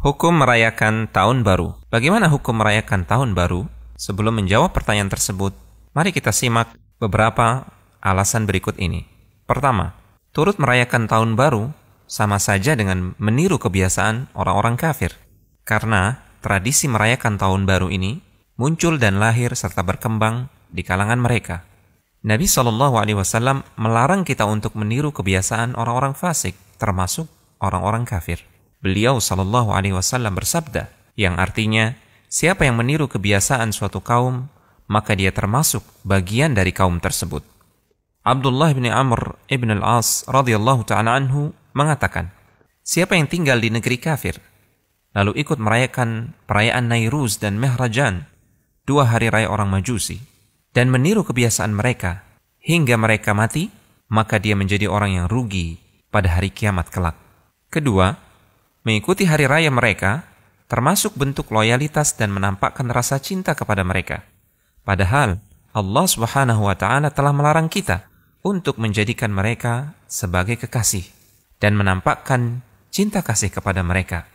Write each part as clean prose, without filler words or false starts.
Hukum merayakan Tahun Baru. Bagaimana hukum merayakan Tahun Baru? Sebelum menjawab pertanyaan tersebut, mari kita simak beberapa alasan berikut ini. Pertama, turut merayakan Tahun Baru sama saja dengan meniru kebiasaan orang-orang kafir. Karena tradisi merayakan Tahun Baru ini muncul dan lahir serta berkembang di kalangan mereka. Nabi SAW melarang kita untuk meniru kebiasaan orang-orang fasik, termasuk orang-orang kafir. Beliau SAW bersabda, yang artinya, siapa yang meniru kebiasaan suatu kaum, maka dia termasuk bagian dari kaum tersebut. Abdullah bin Amr ibn al-As radhiyallahu ta'ala anhu mengatakan, siapa yang tinggal di negeri kafir, lalu ikut merayakan perayaan Nairuz dan Mehrajan, 2 hari raya orang Majusi, dan meniru kebiasaan mereka hingga mereka mati, maka dia menjadi orang yang rugi pada hari kiamat kelak. Kedua, mengikuti hari raya mereka termasuk bentuk loyalitas dan menampakkan rasa cinta kepada mereka. Padahal Allah Subhanahu wa Ta'ala telah melarang kita untuk menjadikan mereka sebagai kekasih dan menampakkan cinta kasih kepada mereka.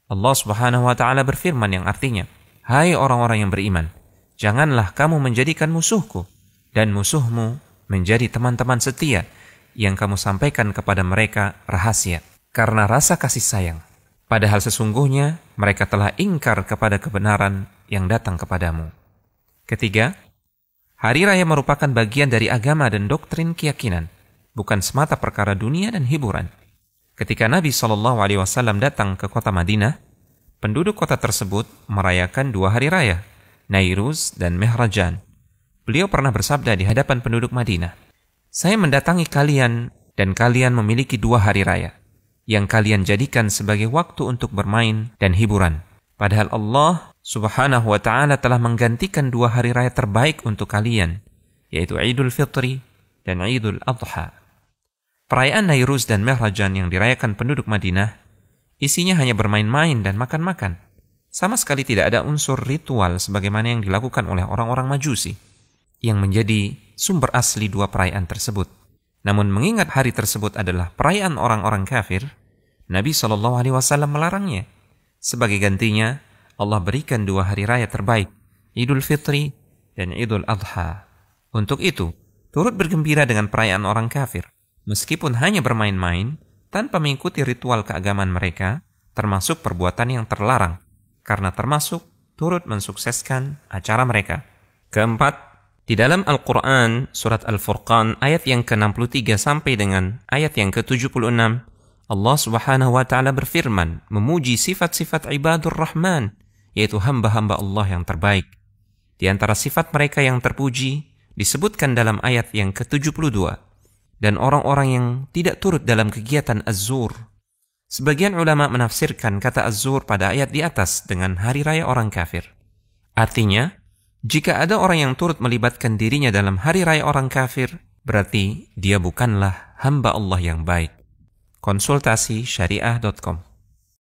Allah Subhanahu wa Ta'ala berfirman yang artinya, hai orang-orang yang beriman, janganlah kamu menjadikan musuhku dan musuhmu menjadi teman-teman setia yang kamu sampaikan kepada mereka rahasia karena rasa kasih sayang. Padahal sesungguhnya mereka telah ingkar kepada kebenaran yang datang kepadamu. Ketiga, hari raya merupakan bagian dari agama dan doktrin keyakinan, bukan semata perkara dunia dan hiburan. Ketika Nabi SAW datang ke kota Madinah, penduduk kota tersebut merayakan 2 hari raya, Nairuz dan Mehrajan. Beliau pernah bersabda di hadapan penduduk Madinah, saya mendatangi kalian dan kalian memiliki 2 hari raya yang kalian jadikan sebagai waktu untuk bermain dan hiburan. Padahal Allah Subhanahu wa Ta'ala telah menggantikan 2 hari raya terbaik untuk kalian, yaitu Idul Fitri dan Idul Adha. Perayaan Nairuz dan Mehrajan yang dirayakan penduduk Madinah, isinya hanya bermain-main dan makan-makan. Sama sekali tidak ada unsur ritual sebagaimana yang dilakukan oleh orang-orang Majusi, yang menjadi sumber asli 2 perayaan tersebut. Namun mengingat hari tersebut adalah perayaan orang-orang kafir, Nabi SAW melarangnya. Sebagai gantinya, Allah berikan 2 hari raya terbaik, Idul Fitri dan Idul Adha. Untuk itu, turut bergembira dengan perayaan orang kafir, meskipun hanya bermain-main, tanpa mengikuti ritual keagamaan mereka, termasuk perbuatan yang terlarang, karena termasuk turut mensukseskan acara mereka. Keempat, di dalam Al-Quran, surat Al-Furqan, ayat yang ke-63 sampai dengan ayat yang ke-76, Allah Subhanahu wa Ta'ala berfirman, memuji sifat-sifat ibadur Rahman, yaitu hamba-hamba Allah yang terbaik. Di antara sifat mereka yang terpuji, disebutkan dalam ayat yang ke-72, dan orang-orang yang tidak turut dalam kegiatan Az-Zur. Sebagian ulama menafsirkan kata Az-Zur pada ayat di atas dengan hari raya orang kafir. Artinya, jika ada orang yang turut melibatkan dirinya dalam hari raya orang kafir, berarti dia bukanlah hamba Allah yang baik. Konsultasi syariah.com